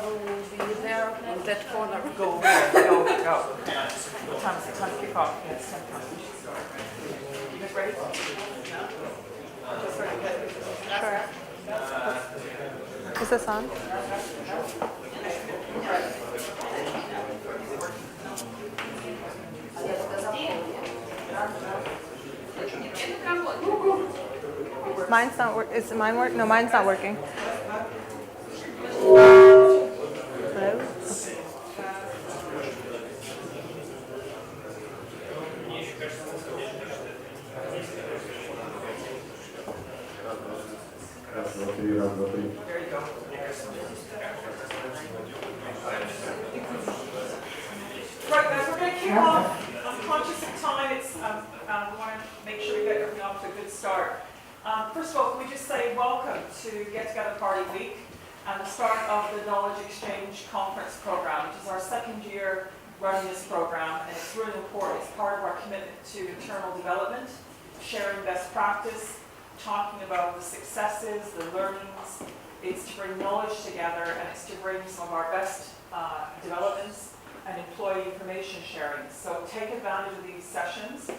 will be there in that corner. Go. Time to kick off. Yes, 10 times. You guys ready? Just ready. Sure. Is this on? Mine's not work. Is mine work? No, mine's not working. Hello? There you go. Right, guys, we're going to kick off. I'm conscious of time. We want to make sure we get everything off to a good start. First of all, can we just say welcome to Get Together Party Week and the start of the Knowledge Exchange Conference Program, which is our second year running this program, and it's really important. It's part of our commitment to internal development, sharing best practice, talking about the successes, the learnings. It's to bring knowledge together, and it's to bring some of our best developments and employee information sharing. So take advantage of these sessions.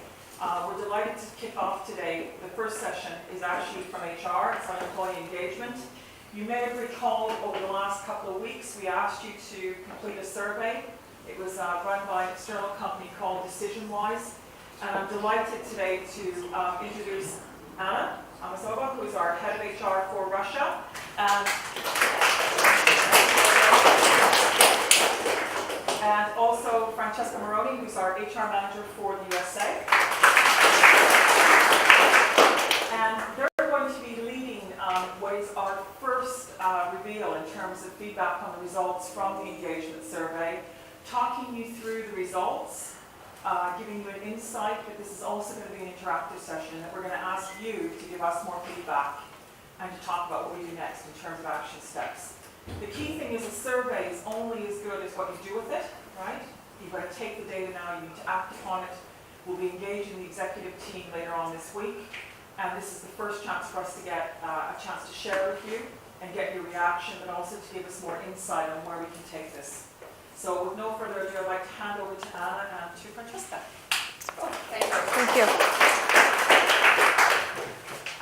We're delighted to kick off today. The first session is actually from HR. It's on employee engagement. You may have recalled over the last couple of weeks, we asked you to complete a survey. It was run by an external company called DecisionWise. And I'm delighted today to introduce Anna Amosova, who is our head of HR for Russia. And also Francesca Morrone, who's our HR manager for the USA. And they're going to be leading what is our first reveal in terms of feedback on the results from the engagement survey, talking you through the results, giving you an insight, but this is also going to be an interactive session that we're going to ask you to give us more feedback and to talk about what we do next in terms of action steps. The key thing is a survey is only as good as what you do with it, right? You've got to take the data now, you need to act upon it. We'll be engaging the executive team later on this week, and this is the first chance for us to get a chance to share with you and get your reaction, but also to give us more insight on where we can take this. So with no further ado, I'd like to hand over to Anna and to Francesca. Oh, thank you. Thank you.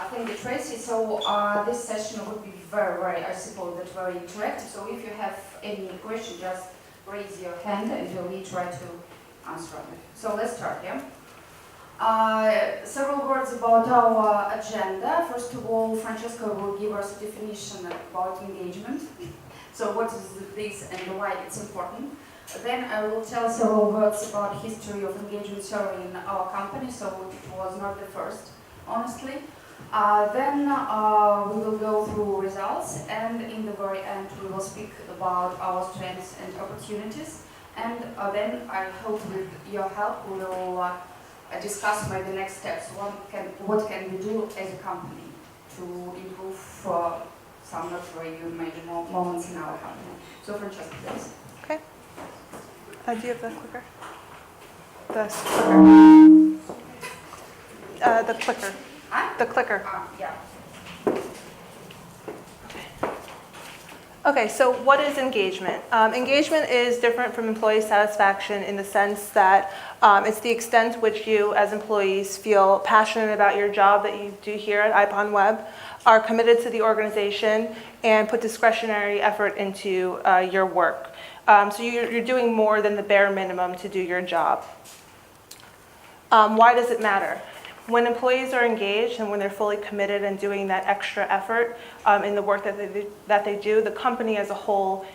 Thank you, Tracy. So this session would be very, I suppose, that very interactive. So if you have any question, just raise your hand and we try to answer it. So let's start, yeah? Several words about our agenda. First of all, Francesca will give us a definition about engagement. So what is this and why it's important. Then I will tell several words about history of engagement survey in our company, so it was not the first, honestly. Then we will go through results, and in the very end we will speak about our strengths and opportunities. And then I hope with your help we will discuss maybe the next steps. What can we do as a company to improve some not very major moments in our company. So Francesca, please. Okay. Do you have the clicker? The clicker. Huh? The clicker. Yeah. Okay, so what is engagement? Engagement is different from employee satisfaction in the sense that it's the extent which you as employees feel passionate about your job that you do here at IPONWeb, are committed to the organization, and put discretionary effort into your work. So you're doing more than the bare minimum to do your job. Why does it matter? When employees are engaged and when they're fully committed and doing that extra effort in the work that they do, the company as a whole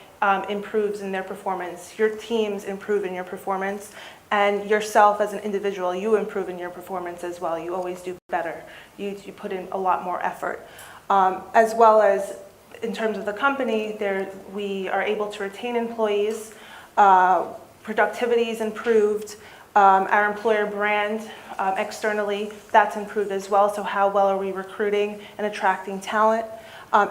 improves in their performance. Your teams improve in your performance, and yourself as an individual, you improve in your performance as well. You always do better. You put in a lot more effort. As well as in terms of the company, we are able to retain employees, productivity is improved, our employer brand externally, that's improved as well. So how well are we recruiting and attracting talent?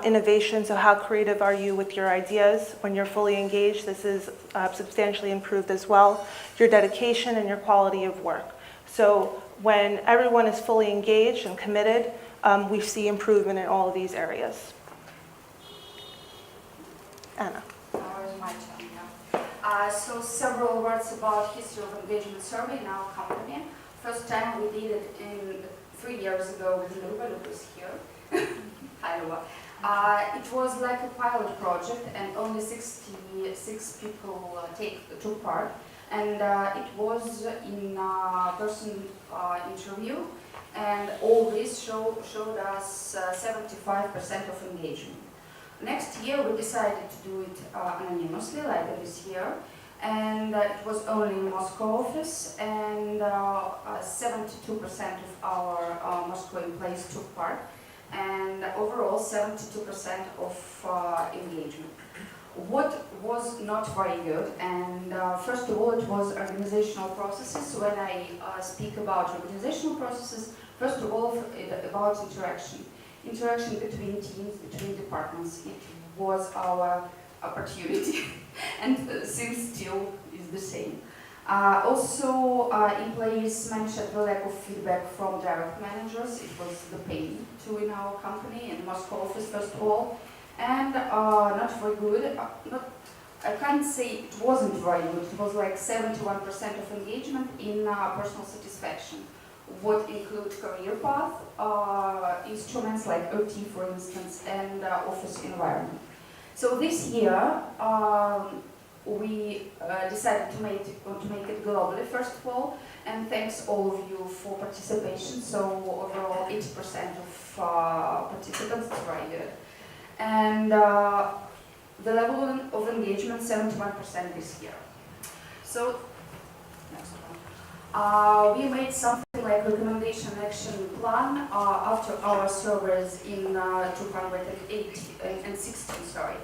Innovation, so how creative are you with your ideas? When you're fully engaged, this is substantially improved as well. Your dedication and your quality of work. So when everyone is fully engaged and committed, we see improvement in all of these areas. Anna. my turn, yeah. So several words about history of engagement survey in our company. First time we did it in 3 years ago with Luba. Luba is here. Hi, Luba. It was like a pilot project, and only 66 people took part. And it was in person interview, and all this showed us 75% of engagement. Next year we decided to do it anonymously, like this year, and it was only in Moscow office, and 72% of our Moscow employees took part, and overall 72% of engagement. What was not very good, and first of all, it was organizational processes. When I speak about organizational processes, first of all, about interaction. Interaction between teams, between departments. It was our opportunity, and seems still is the same. Also, employees mentioned the lack of feedback from direct managers. It was the pain too in our company, in Moscow office, first of all. And not very good. I can't say it wasn't very good. It was like 71% of engagement in personal satisfaction. What include career path, instruments like OT, for instance, and office environment. So this year we decided to make it globally, first of all, and thanks all of you for participation. So overall, 80% of participants, it's very good. And the level of engagement, 71% this year. So, next one. We made something like recommendation action plan after our surveys in 216, sorry.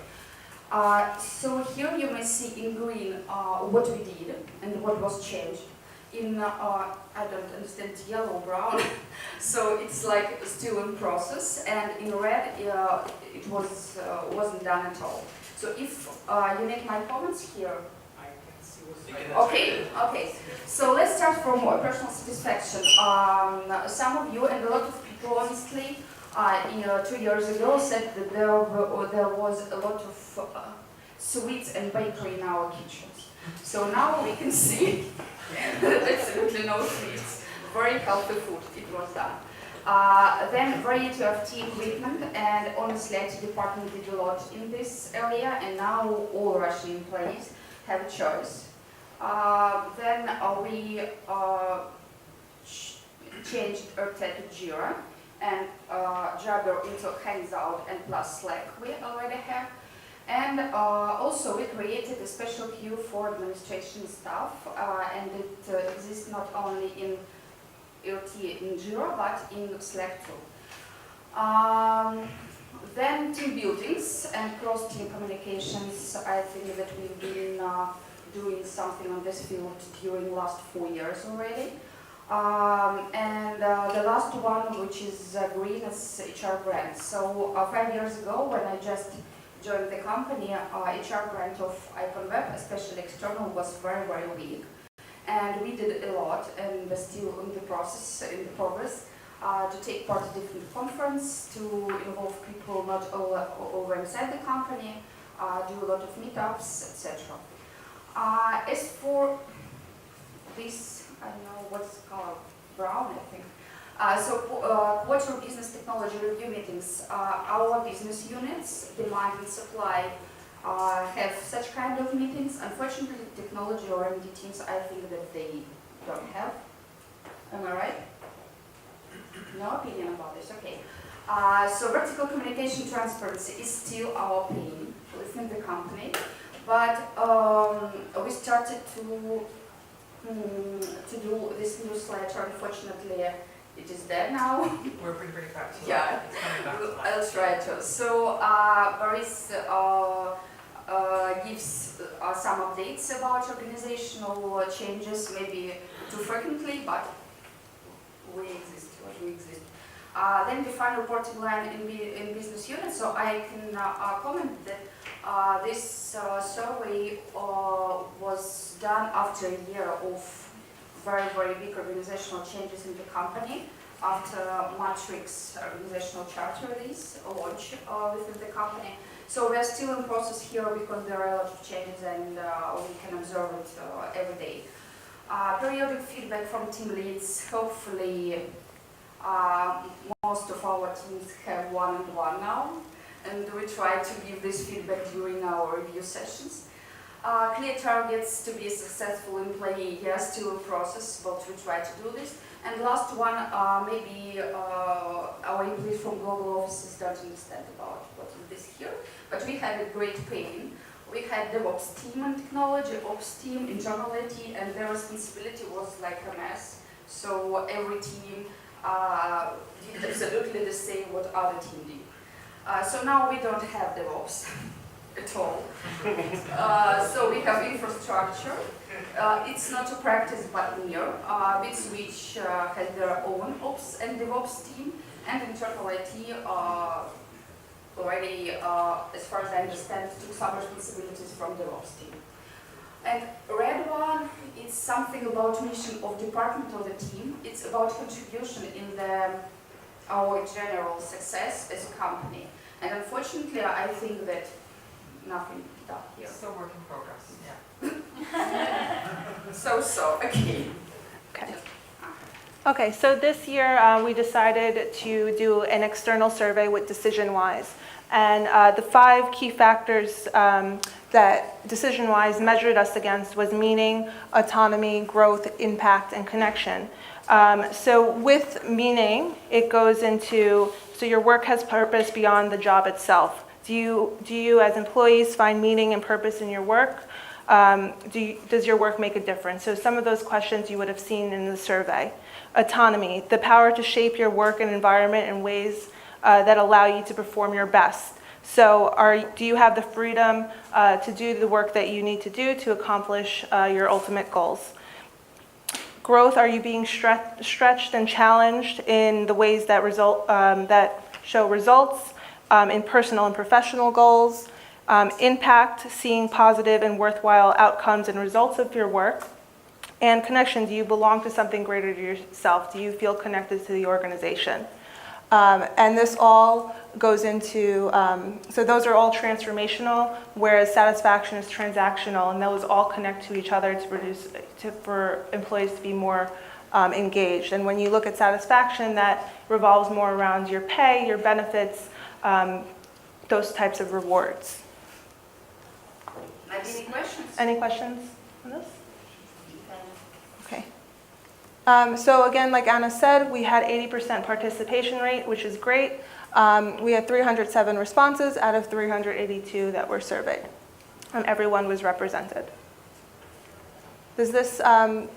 So here you may see in green what we did and what was changed. In, I don't understand, yellow, brown, so it's like still in process, and in red it wasn't done at all. So if you make my comments here, I can see what's okay. So let's start from personal satisfaction. Some of you and a lot of people, honestly, 2 years ago said that there was a lot of sweets and bakery in our kitchens. So now we can see absolutely no sweets, very healthy food, it was done. Then variety of tea equipment, and honestly IT department did a lot in this area, and now all Russian employees have a choice. Then we changed ERTE to Jira, and Jabber into Hangout and plus Slack we already have. And also we created a special queue for administration staff, and it exists not only in ERTE in Jira, but in Slack too. Then team buildings and cross-team communications. I think that we've been doing something on this field during last 4 years already. And the last one, which is green, is HR brand. So 5 years ago, when I just joined the company, HR brand of Icon Web, especially external, was very, very weak. And we did a lot, and still in the process, in the progress, to take part in different conferences, to involve people not over inside the company, do a lot of meetups, etc. As for this, I don't know what's called, brown, I think. Quarter business technology review meetings. Our business units, demand and supply, have such kind of meetings. Unfortunately, technology R&D teams, I think that they don't have. Am I right? No opinion about this, okay. So vertical communication transparency is still our pain within the company, but we started to do this newsletter. Unfortunately, it is there now. We're pretty back to Yeah, It's coming back to life. I'll try to. So Boris gives some updates about organizational changes, maybe too frequently, but we exist. Then define reporting line in business units. So I can comment that this survey was done after a year of very, very big organizational changes in the company, after Matrix organizational chart release launch within the company. So we're still in process here because there are a lot of changes and we can observe it every day. Periodic feedback from team leads. Hopefully, most of our teams have one-on-one now, and we try to give this feedback during our review sessions. Clear targets to be a successful employee. Yes, still in process, but we try to do this. And last one, maybe our employees from global offices don't understand about what is this here, but we had a great pain. We had DevOps team and technology, ops team, internal IT, and their responsibility was like a mess. So every team did absolutely the same what other team did. So now we don't have DevOps at all. So we have infrastructure. It's not a practice but near. BitSwitch has their own ops and DevOps team, and internal IT already, as far as I understand, took some responsibilities from DevOps team. And red one is something about mission of department or the team. It's about contribution in our general success as a company. And unfortunately, I think that nothing done here. Still work in progress, yeah. So, okay. Okay. Okay, so this year we decided to do an external survey with DecisionWise. And the 5 key factors that DecisionWise measured us against was meaning, autonomy, growth, impact, and connection. So with meaning, it goes into, so your work has purpose beyond the job itself. Do you as employees find meaning and purpose in your work? Does your work make a difference? So some of those questions you would have seen in the survey. Autonomy, the power to shape your work and environment in ways that allow you to perform your best. So do you have the freedom to do the work that you need to do to accomplish your ultimate goals? Growth, are you being stretched and challenged in the ways that that show results in personal and professional goals? Impact, seeing positive and worthwhile outcomes and results of your work. And connection, do you belong to something greater to yourself? Do you feel connected to the organization? And this all goes into, so those are all transformational, whereas satisfaction is transactional, and those all connect to each other for employees to be more engaged. And when you look at satisfaction, that revolves more around your pay, your benefits, those types of rewards. Any questions? Any questions on this? Okay. So again, like Anna said, we had 80% participation rate, which is great. We had 307 responses out of 382 that were surveyed. Everyone was represented. Is this,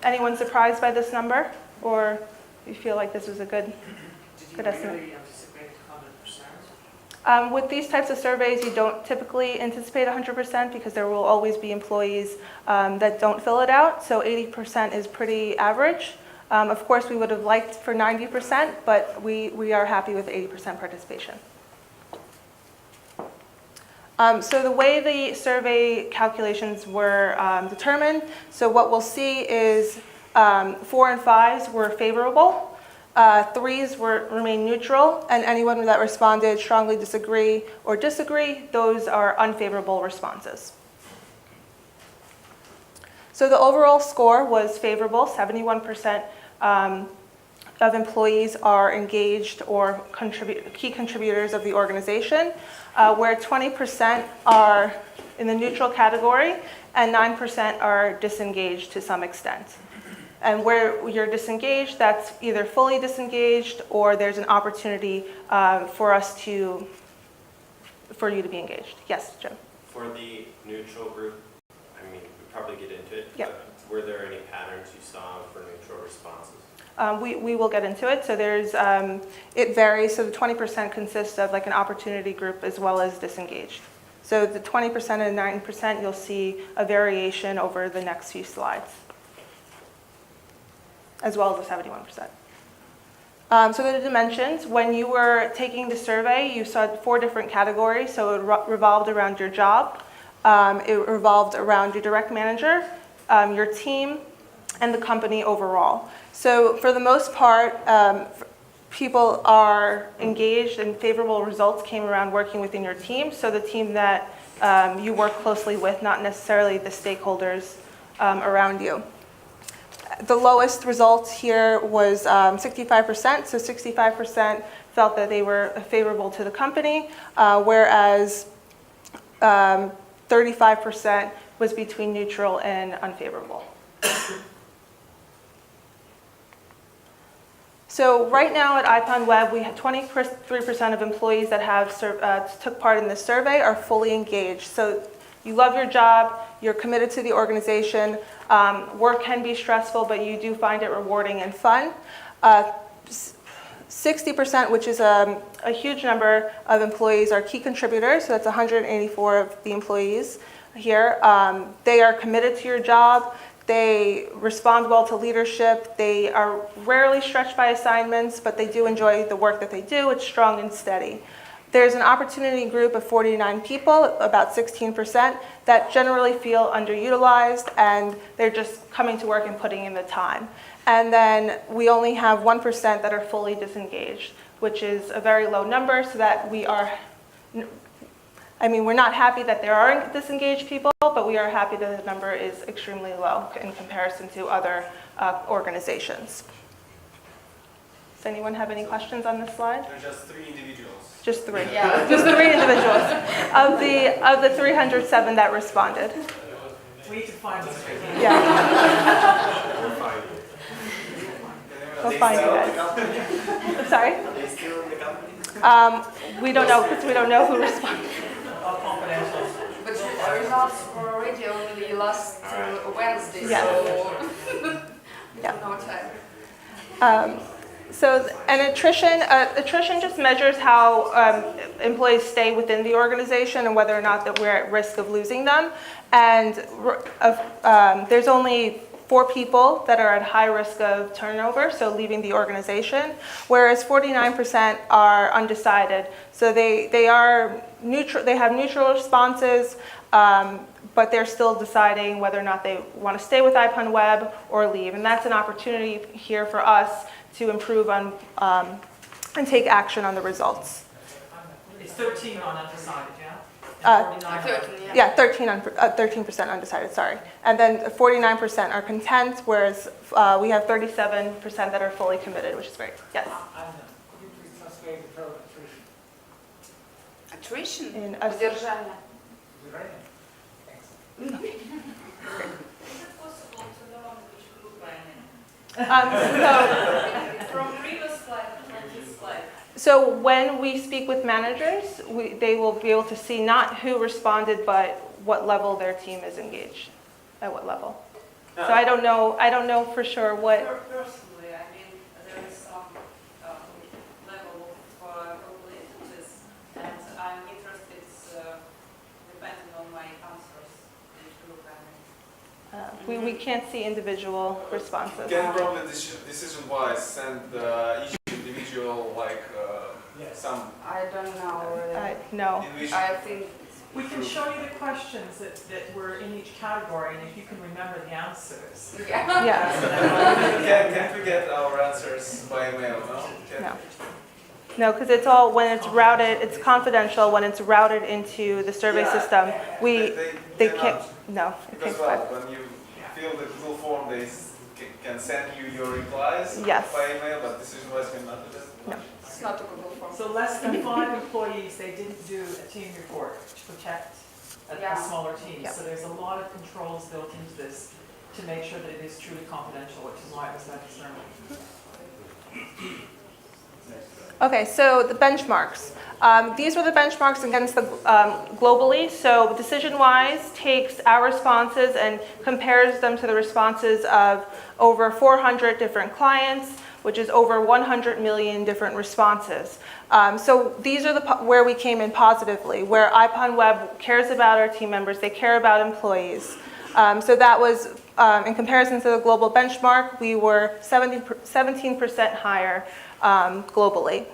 anyone surprised by this number? Or you feel like this was a good estimate? Did you really anticipate 100%? With these types of surveys, you don't typically anticipate 100% because there will always be employees that don't fill it out. So 80% is pretty average. Of course, we would have liked for 90%, but we are happy with 80% participation. So the way the survey calculations were determined, so what we'll see is 4 and 5s were favorable. 3s remain neutral, and anyone that responded strongly disagree or disagree, those are unfavorable responses. So the overall score was favorable. 71% of employees are engaged or key contributors of the organization, where 20% are in the neutral category and 9% are disengaged to some extent. And where you're disengaged, that's either fully disengaged or there's an opportunity for you to be engaged. Yes, Jim? For the neutral group, I mean, we probably get into it, Yep. but were there any patterns you saw for neutral responses? We will get into it. So there's, it varies. So the 20% consists of like an opportunity group as well as disengaged. So the 20% and 9%, you'll see a variation over the next few slides, as well as the 71%. So the dimensions, when you were taking the survey, you saw 4 different categories. So it revolved around your job, it revolved around your direct manager, your team, and the company overall. So for the most part, people are engaged and favorable results came around working within your team. So the team that you work closely with, not necessarily the stakeholders around you. The lowest result here was 65%, so 65% felt that they were favorable to the company, whereas 35% was between neutral and unfavorable. So right now at IPON Web, we have 23% of employees that have took part in this survey are fully engaged. So you love your job, you're committed to the organization. Work can be stressful, but you do find it rewarding and fun. 60%, which is a huge number of employees, are key contributors. So that's 184 of the employees here. They are committed to your job. They respond well to leadership. They are rarely stretched by assignments, but they do enjoy the work that they do. It's strong and steady. There's an opportunity group of 49 people, about 16%, that generally feel underutilized, and they're just coming to work and putting in the time. And then we only have 1% that are fully disengaged, which is a very low number, so that we are, we're not happy that there are disengaged people, but we are happy that the number is extremely low in comparison to other organizations. Does anyone have any questions on this slide? There are just 3 individuals. Just 3. Yeah. Just 3 individuals of the 307 that responded. We need to find this. Yeah, We're fine. we'll find you guys. I'm sorry? Are they still in the company? We don't know because we don't know who responded. All confidential. But the results were already only last Wednesday, Yeah. so Yeah. no time. And attrition just measures how employees stay within the organization and whether or not that we're at risk of losing them. And there's only 4 people that are at high risk of turnover, so leaving the organization, whereas 49% are undecided. So they are neutral. They have neutral responses, but they're still deciding whether or not they want to stay with IPON Web or leave. And that's an opportunity here for us to improve on and take action on the results. It's 13 on undecided, yeah? Uh, 49 13, Yeah, 13% undecided, sorry. And then 49% are content, whereas we have 37% that are fully committed, which is great. Yes. Could you please translate the term attrition? Attrition? In Удержание. Is it right? Thanks. Is it possible to know which group I'm in? From previous slide and this slide. So when we speak with managers, they will be able to see not who responded, but what level their team is engaged, at what level. So I don't know for sure what. Personally, there is some level of probabilities, and I'm interested, depending on my answers, which group I'm in. We can't see individual responses. Can probably decision-wise send each individual some I don't know. No. individual. I think We can show you the questions that were in each category, and if you can remember the answers. yeah. Yeah. Can't we get our answers by email? No. No. No, because it's all, when it's routed, it's confidential. When it's routed into the survey Yeah. system, they can't, cannot, no. It because can't. when you fill the Google form, they can send you your replies Yes. by email, but decision-wise cannot do that. No. It's not a Google form. So less than 5 employees, they didn't do a team report to protect a Yeah. smaller team. Yeah. So there's a lot of controls built into this to make sure that it is truly confidential, which is why it was that discernible. Okay, so the benchmarks. These were the benchmarks against the globally. So decision-wise takes our responses and compares them to the responses of over 400 different clients, which is over 100 million different responses. So these are where we came in positively, where IPON Web cares about our team members, they care about employees. So that was, in comparison to the global benchmark, we were 17% higher globally.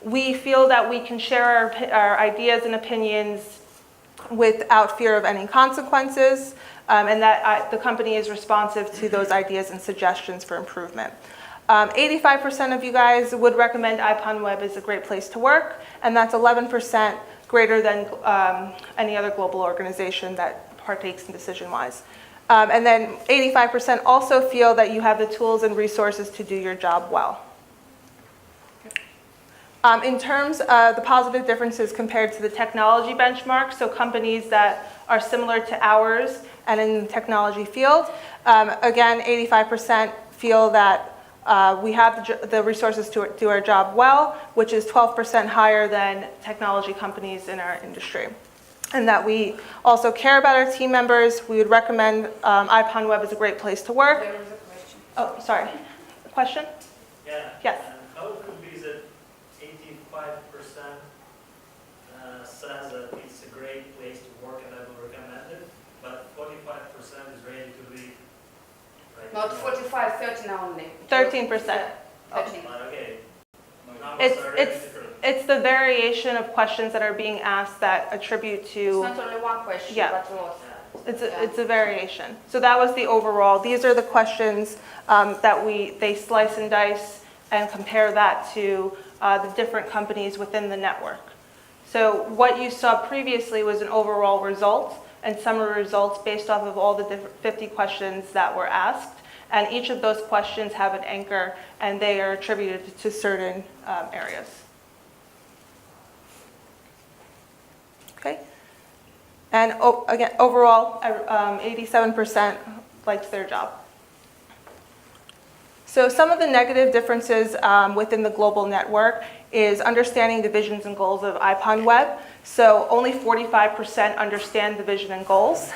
We feel that we can share our ideas and opinions without fear of any consequences, and that the company is responsive to those ideas and suggestions for improvement. 85% of you guys would recommend IPONWeb is a great place to work, and that's 11% greater than any other global organization that partakes in DecisionWise. And then 85% also feel that you have the tools and resources to do your job well. In terms of the positive differences compared to the technology benchmark, so companies that are similar to ours and in the technology field, again, 85% feel that we have the resources to do our job well, which is 12% higher than technology companies in our industry. And that we also care about our team members. We would recommend IPONWeb as a great place to work. There was a question. Oh, sorry. A question? Yeah. Yes. How it could be that 85% says that it's a great place to work and I will recommend it, but 45% is ready to leave? Right? Not 45, 13 only. 13%. 13. But okay. Numbers are really different. It's the variation of questions that are being asked that attribute It's to, not only one question, Yeah. but lots. Yeah. it's a variation. So that was the overall. These are the questions that they slice and dice and compare that to the different companies within the network. So what you saw previously was an overall result and summary results based off of all the different 50 questions that were asked. And each of those questions have an anchor and they are attributed to certain areas. Okay. And again, overall, 87% likes their job. So some of the negative differences within the global network is understanding the visions and goals of IPONWeb. So only 45% understand the vision and goals.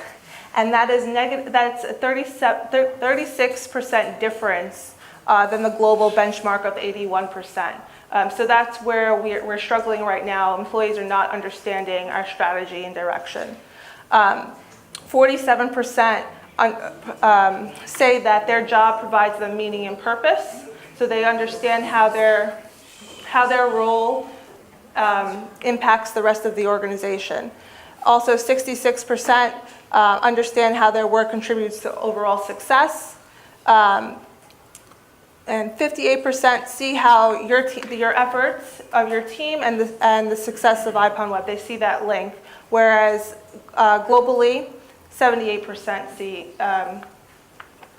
And that is that's a 36% difference than the global benchmark of 81%. So that's where we're struggling right now. Employees are not understanding our strategy and direction. 47% say that their job provides them meaning and purpose. So they understand how their role impacts the rest of the organization. Also, 66% understand how their work contributes to overall success. And 58% see how your efforts of your team and the success of IPONWeb, they see that link. Whereas globally, 78%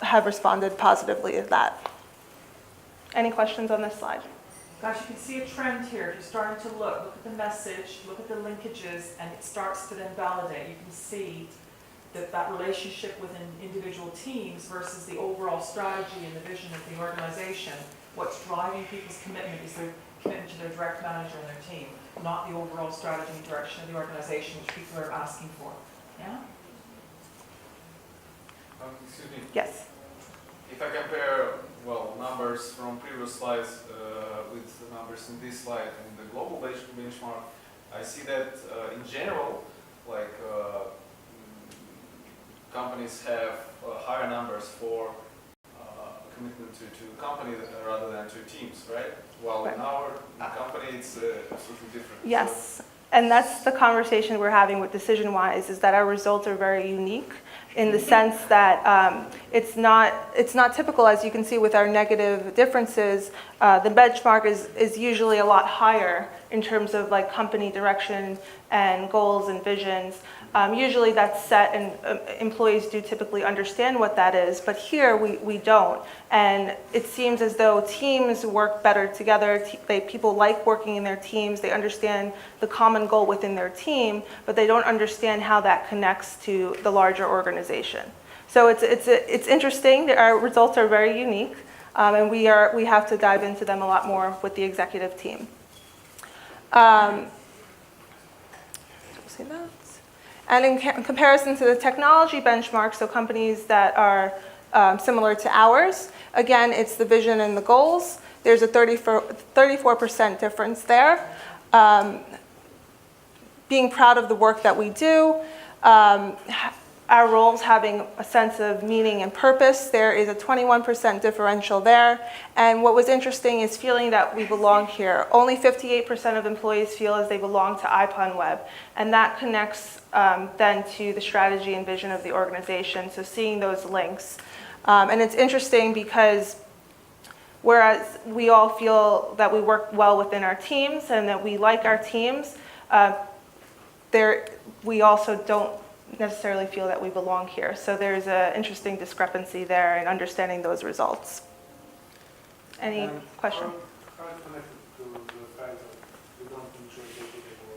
have responded positively to that. Any questions on this slide? Guys, you can see a trend here. If you're starting to look at the message, look at the linkages, and it starts to then validate. You can see that relationship within individual teams versus the overall strategy and the vision of the organization. What's driving people's commitment is their commitment to their direct manager and their team, not the overall strategy and direction of the organization, which people are asking for. Yeah? Excuse me. Yes. If I compare, numbers from previous slides with the numbers in this slide and the global benchmark, I see that in general, companies have higher numbers for commitment to company rather than to teams, right? While in our company, it's absolutely different. Yes. And that's the conversation we're having with DecisionWise, is that our results are very unique in the sense that it's not typical, as you can see with our negative differences. The benchmark is usually a lot higher in terms of like company direction and goals and visions. Usually that's set and employees do typically understand what that is, but here we don't. And it seems as though teams work better together. People like working in their teams. They understand the common goal within their team, but they don't understand how that connects to the larger organization. So it's interesting. Our results are very unique, and we have to dive into them a lot more with the executive team. See that? And in comparison to the technology benchmark, so companies that are similar to ours, again, it's the vision and the goals. There's a 34% difference there. Being proud of the work that we do, our roles having a sense of meaning and purpose, there is a 21% differential there. And what was interesting is feeling that we belong here. Only 58% of employees feel as they belong to IPONWeb, and that connects then to the strategy and vision of the organization, so seeing those links. And it's interesting because whereas we all feel that we work well within our teams and that we like our teams, we also don't necessarily feel that we belong here. So there's an interesting discrepancy there in understanding those results. Any question? How is connected to the fact that you don't enjoy day-to-day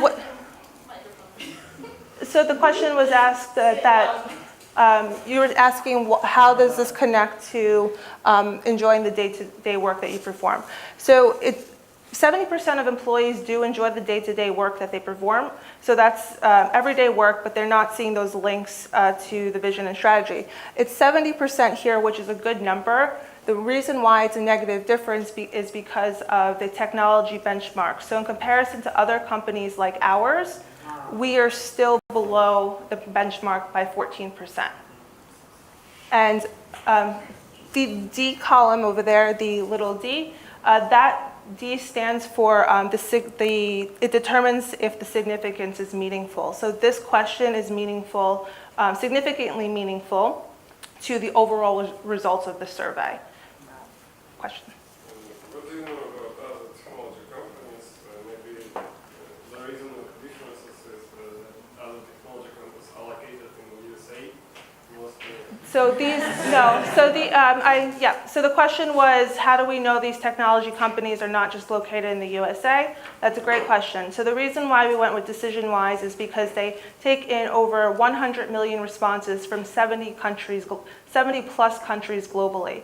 work? So the question was asked that you were asking how does this connect to enjoying the day-to-day work that you perform. So 70% of employees do enjoy the day-to-day work that they perform. So that's everyday work, but they're not seeing those links to the vision and strategy. It's 70% here, which is a good number. The reason why it's a negative difference is because of the technology benchmark. So in comparison to other companies like ours, we are still below the benchmark by 14%. And the D column over there, the little d, that D stands for it determines if the significance is meaningful. So this question is meaningful, significantly meaningful to the overall results of the survey. Question. What do you know about other technology companies? Maybe the reason of differences is that other technology companies are located in the USA mostly. So So the question was, how do we know these technology companies are not just located in the USA? That's a great question. So the reason why we went with DecisionWise is because they take in over 100 million responses from 70 plus countries globally.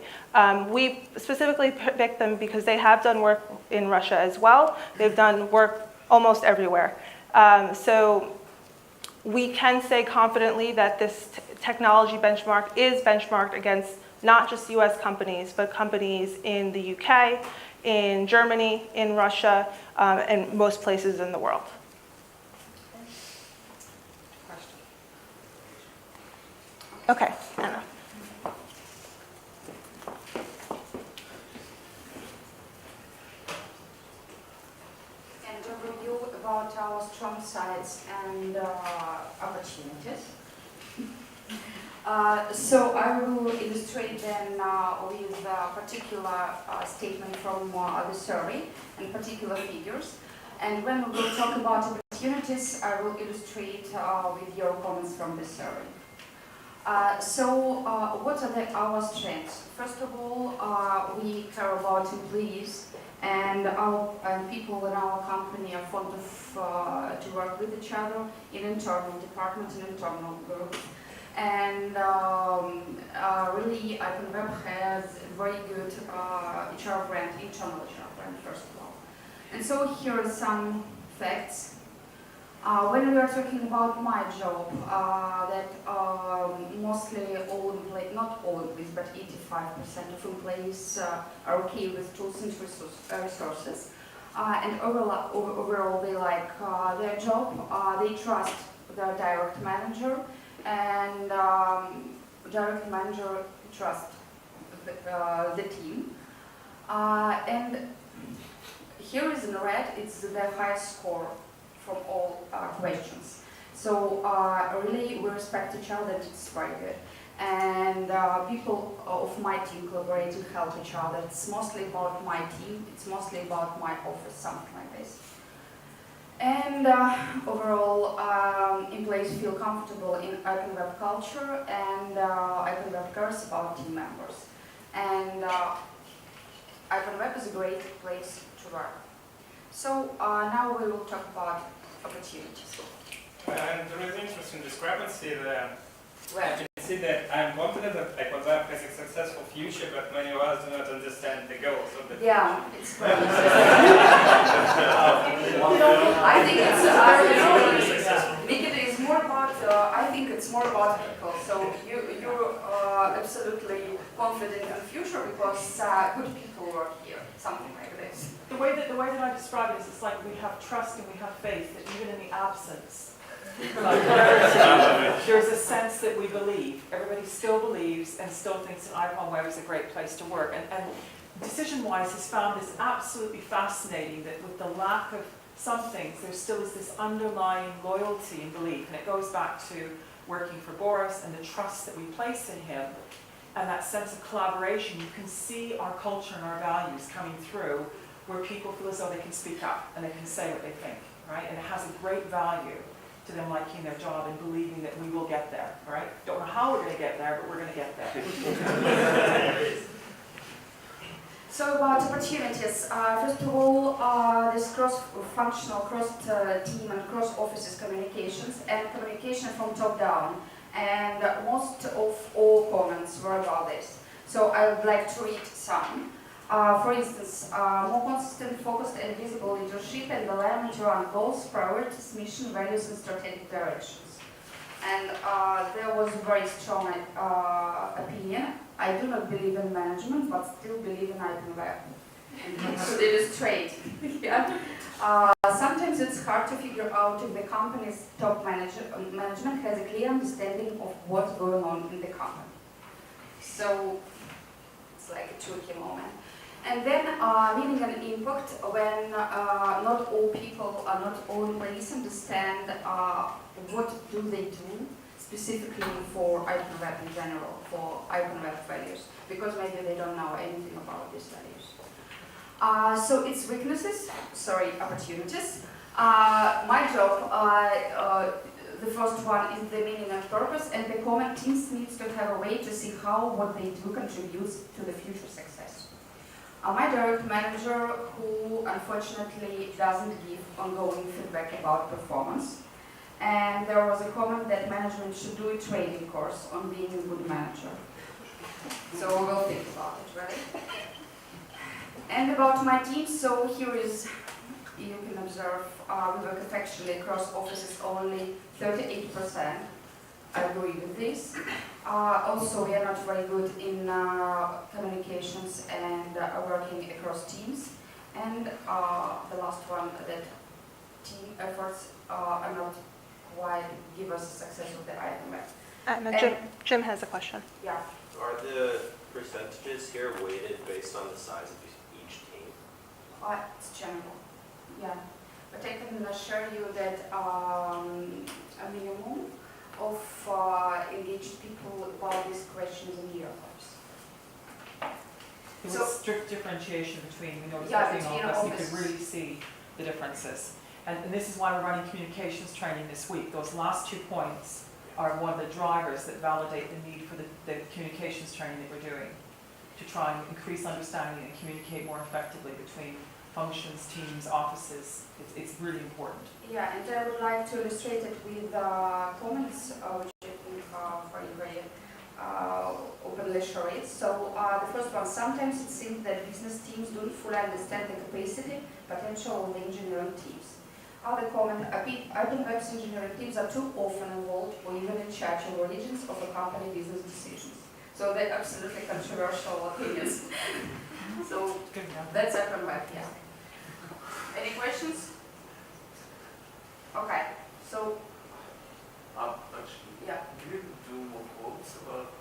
We specifically picked them because they have done work in Russia as well. They've done work almost everywhere. So we can say confidently that this technology benchmark is benchmarked against not just US companies, but companies in the UK, in Germany, in Russia, and most places in the world. Okay, Anna. And a review about our strong sides and opportunities. So I will illustrate then with a particular statement from the survey and particular figures. And when we will talk about opportunities, I will illustrate with your comments from the survey. What are our strengths? First of all, we care about employees, and people in our company are fond of to work with each other in internal departments and internal groups. And really, IPNWeb has very good HR brand, internal HR brand, first of all. And so here are some facts. When we are talking about my job, that mostly all employees, not all employees, but 85% of employees are okay with tools and resources. And overall, they like their job, they trust their direct manager, and direct manager trusts the team. And here is in red, it's the highest score from all questions. So really we respect each other, it's very good. And people of my team collaborate and help each other. It's mostly about my team, it's mostly about my office, something like this. And overall, employees feel comfortable in IPNWeb culture, and IPNWeb cares about team members. And IPNWeb is a great place to work. So now we will talk about opportunities. And there is an interesting discrepancy there. Well, I can see that I'm confident that IPNWeb has a successful future, but many of us do not understand the goals of the future. yeah, it's very I think it's more about. I think it's more about people. So you're absolutely confident in the future because good people work here. Something like this. The way that I describe it is, it's like we have trust and we have faith that even in the absence, like, there's a sense that we believe. Everybody still believes and still thinks that IPNWeb is a great place to work. And DecisionWise has found this absolutely fascinating, that with the lack of some things, there still is this underlying loyalty and belief. And it goes back to working for Boris and the trust that we place in him. and that sense of collaboration, you can see our culture and our values coming through where people feel as though they can speak up and they can say what they think, right? And it has a great value to them liking their job and believing that we will get there, right? Don't know how we're going to get there, but we're going to get there. So about opportunities, first of all, this cross-functional, cross-team and cross-offices communications and communication from top down. And most of all comments were about this. So I would like to read some. For instance, more consistent, focused and visible leadership and alignment around goals, priorities, mission, values and strategic directions. And there was a very strong opinion. I do not believe in management, but still believe in open web. And to illustrate, yeah. Sometimes it's hard to figure out if the company's top management has a clear understanding of what's going on in the company. So it's like a tricky moment. And then meaning an impact when not all people, not all employees understand what do they do specifically for open web in general, for open web values, because maybe they don't know anything about these values. So its weaknesses, opportunities. My job, the first one is the meaning and purpose, and the common teams needs to have a way to see how what they do contributes to the future success. My direct manager, who unfortunately doesn't give ongoing feedback about performance, and there was a comment that management should do a training course on being a good manager. So we'll think about it, right? And about my team, so here is, you can observe, we work effectively across offices only 38%. I agree with this. Also, we are not very good in communications and working across teams. And the last one, that team efforts are not quite give us the success of the item. Jim has a question. Yeah. Are the percentages here weighted based on the size of each team? It's general, yeah. But I can assure you that a minimum of engaged people about these questions in the office. There was strict differentiation between, Yeah, between between all of us. You offices. could really see the differences. And this is why we're running communications training this week. Those last 2 points are one of the drivers that validate the need for the communications training that we're doing to try and increase understanding and communicate more effectively between functions, teams, offices. It's really important. Yeah, and I would like to illustrate it with comments, which I think are very openly shared. So the first one, sometimes it seems that business teams don't fully understand the capacity, potential of the engineering teams. Other comment, open web's engineering teams are too often involved or even in charge of origins of a company business decisions. So they're absolutely controversial opinions. So Good enough. that's open web, yeah. Any questions? Okay, so Actually, yeah. can you do more quotes about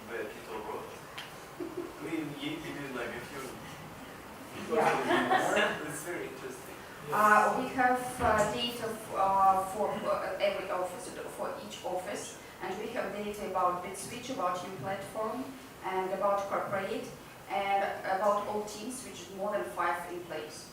where people wrote? I mean, you did like a few. It's very interesting. We have data for every office, for each office, and we have data about BitSwitch, about your platform, and about corporate, and about all teams, which is more than 5 in place.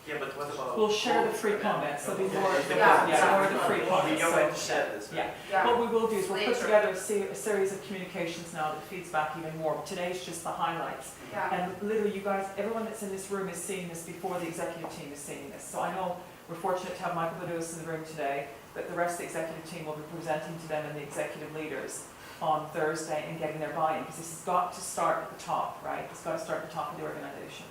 Yeah, but what about? We'll share the free comments. There'll be more, Yeah. more of the free We comments. don't So- have to share this, right? Yeah. What Yeah, we will do is we'll put Later. together a series of communications now that feeds back even more. Today's just the highlights. yeah. And literally, you guys, everyone that's in this room is seeing this before the executive team is seeing this. So I know we're fortunate to have Michael Badous in the room today, but the rest of the executive team will be presenting to them and the executive leaders on Thursday and getting their buy-in, because this has got to start at the top, right? It's got to start at the top of the organization.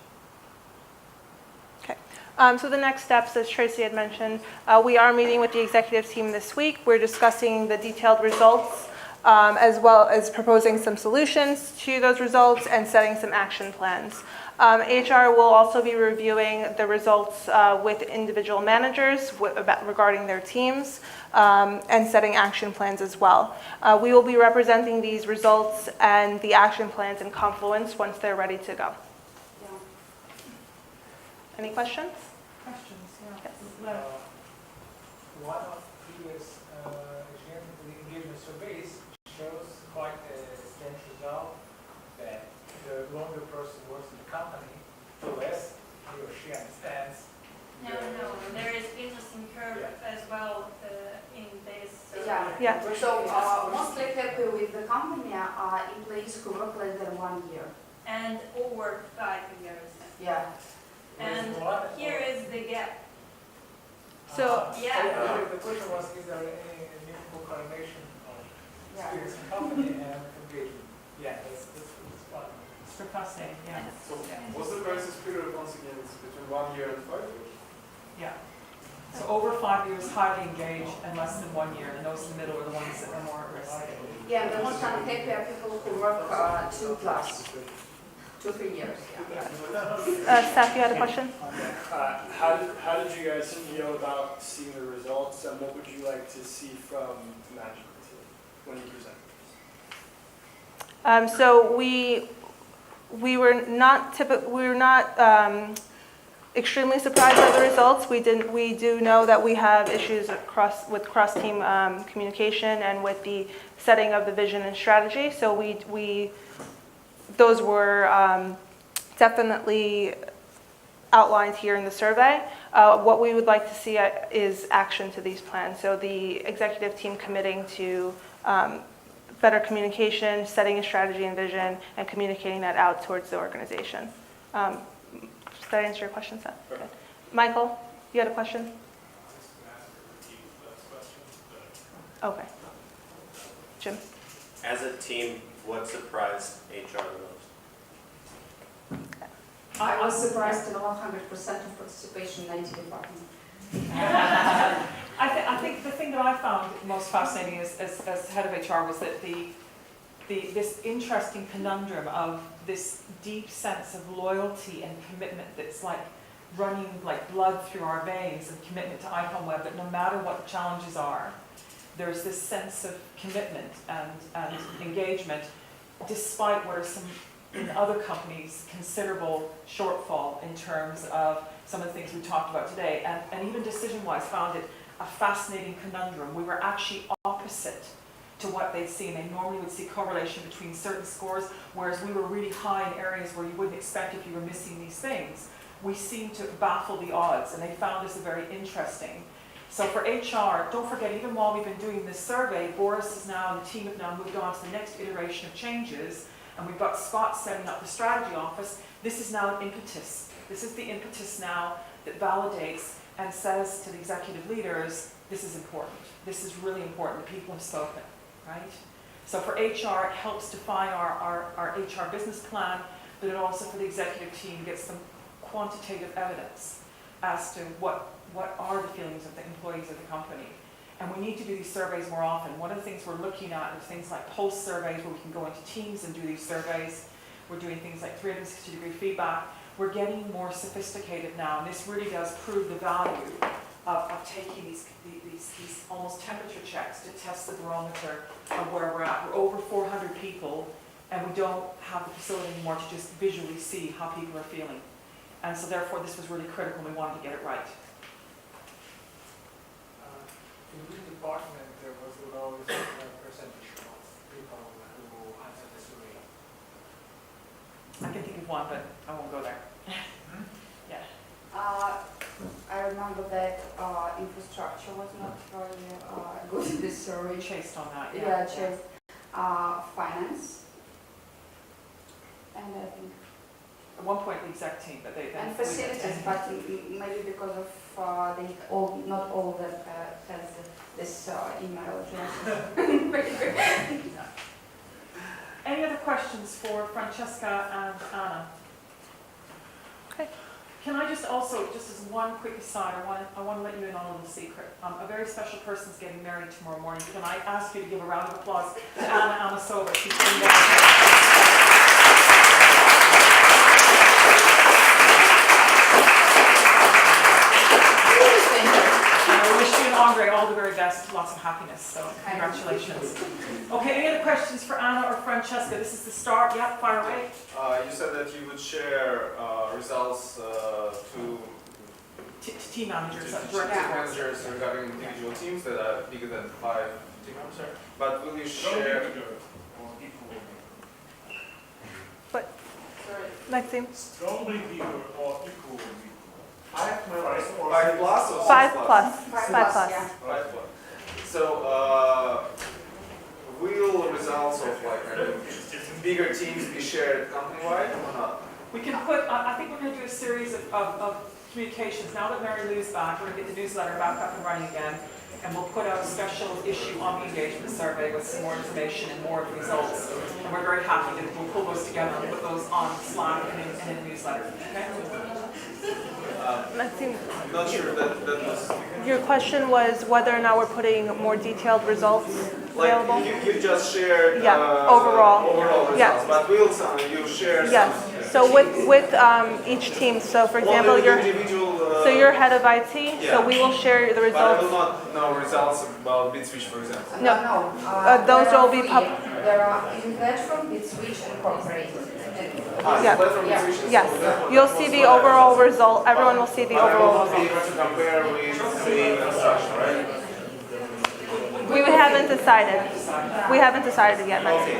So the next steps, as Tracy had mentioned, we are meeting with the executive team this week. We're discussing the detailed results, as well as proposing some solutions to those results and setting some action plans. HR will also be reviewing the results with individual managers regarding their teams and setting action plans as well. We will be representing these results and the action plans in Confluence once they're ready to go. Yeah. Any questions? Questions? Yes. One of previous engagement surveys shows quite a strange result that the longer a person works in the company, the less he or she understands. No, there is interesting curve as well in this. Yeah. So mostly happy with the company are employees who work less than 1 year. And over 5 years. Yeah. And here is the gap. So, Yeah. The question was, is there any meaningful correlation of experience in company and engagement? Yeah, that's one. It's fascinating, yeah. So what's the crisis period once again? It's between 1 year and 5 years? Yeah. So over 5 years, highly engaged, and less than 1 year, and those in the middle are the ones that are more at risk. Yeah, the most unhappy are people who work 2-3 years. Seth, you had a question? How did you guys feel about seeing the results, and what would you like to see from management when you present? So we were not extremely surprised by the results. We do know that we have issues with cross-team communication and with the setting of the vision and strategy. So those were definitely outlined here in the survey. What we would like to see is action to these plans. So the executive team committing to better communication, setting a strategy and vision, and communicating that out towards the organization. Does that answer your question, Seth? Good. Michael, you had a question? I was going to ask her to repeat those questions, but... Okay. Jim? As a team, what surprised HR the most? I was surprised at 100% of participation in IT department. I think the thing that I found most fascinating as head of HR was that this interesting conundrum of this deep sense of loyalty and commitment that's like running like blood through our veins, and commitment to Icon Web, that no matter what the challenges are, there's this sense of commitment and engagement, despite what are in other companies considerable shortfall in terms of some of the things we talked about today, and even decision-wise found it a fascinating conundrum. We were actually opposite to what they'd seen. They normally would see correlation between certain scores, whereas we were really high in areas where you wouldn't expect if you were missing these things. We seemed to baffle the odds, and they found this very interesting. So for HR, don't forget, even while we've been doing this survey, Boris is now, and the team have now moved on to the next iteration of changes, and we've got Scott setting up the strategy office. This is now an impetus. This is the impetus now that validates and says to the executive leaders, this is important. This is really important. The people have spoken, right? So for HR, it helps define our HR business plan, but it also for the executive team gets some quantitative evidence as to what are the feelings of the employees of the company. And we need to do these surveys more often. One of the things we're looking at are things like pulse surveys, where we can go into teams and do these surveys. We're doing things like 360-degree feedback. We're getting more sophisticated now, and this really does prove the value of taking these almost temperature checks to test the barometer of where we're at. We're over 400 people, and we don't have the facility anymore to just visually see how people are feeling. And so therefore this was really critical, and we wanted to get it right. In which department there was the lowest percentage of people who answered the survey? I can think of one, but I won't go there. Yeah. I remember that infrastructure was not very good in this survey. Chased on that, Yeah, chased. Finance. And I think... At one point the exec team, but they... And facilities, but maybe because of not all that has this email address. Any other questions for Francesca and Anna? Okay. Can I just also, just as one quick aside, I want to let you in on a little secret. A very special person's getting married tomorrow morning. Can I ask you to give a round of applause to Anna Amosova? She's been there. I wish you and Andre all the very best, lots of happiness, so congratulations. Okay, any other questions for Anna or Francesca? This is the start, yep, fire away. You said that you would share results to Team managers, team direct reports. managers regarding individual teams that are bigger than 5 team members. But will you share... Maxime? Strongly bigger or equal bigger? 5 plus or 5 6 plus. 5 5 plus. yeah. 5 plus. So, will results of like bigger teams be shared company-wide or not? We can put, I think we're going to do a series of communications. Now that Mary Lou's back, we're going to get the newsletter back up and running again. And we'll put out a special issue on the engagement survey with some more information and more of the results. And we're very happy that we'll pull those together and put those on Slack and in the newsletter. Okay? Maxime, Not sure that was... your question was whether or not we're putting more detailed results available? Like, you just shared Yeah, overall. results, Yeah. but will you share Yes. So with each team, so for example, only you're individual... so you're head of IT, Yeah. so we will share the But I results. will not know results about BitSwitch, for example. No. Those there are will be three. There are in platform, BitSwitch, and corporate. Yeah. Platform Yeah. BitSwitch is- Yes, you'll see the overall result. Everyone will see the But I will overall not be result. able to compare with same construction, right? We haven't decided. We haven't decided yet, Maxime.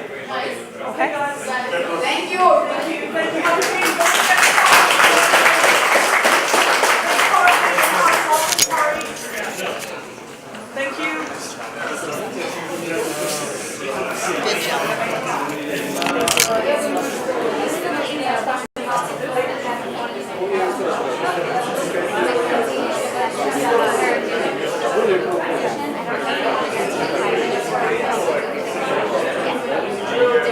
Okay? Thank you. Thank you. Good job.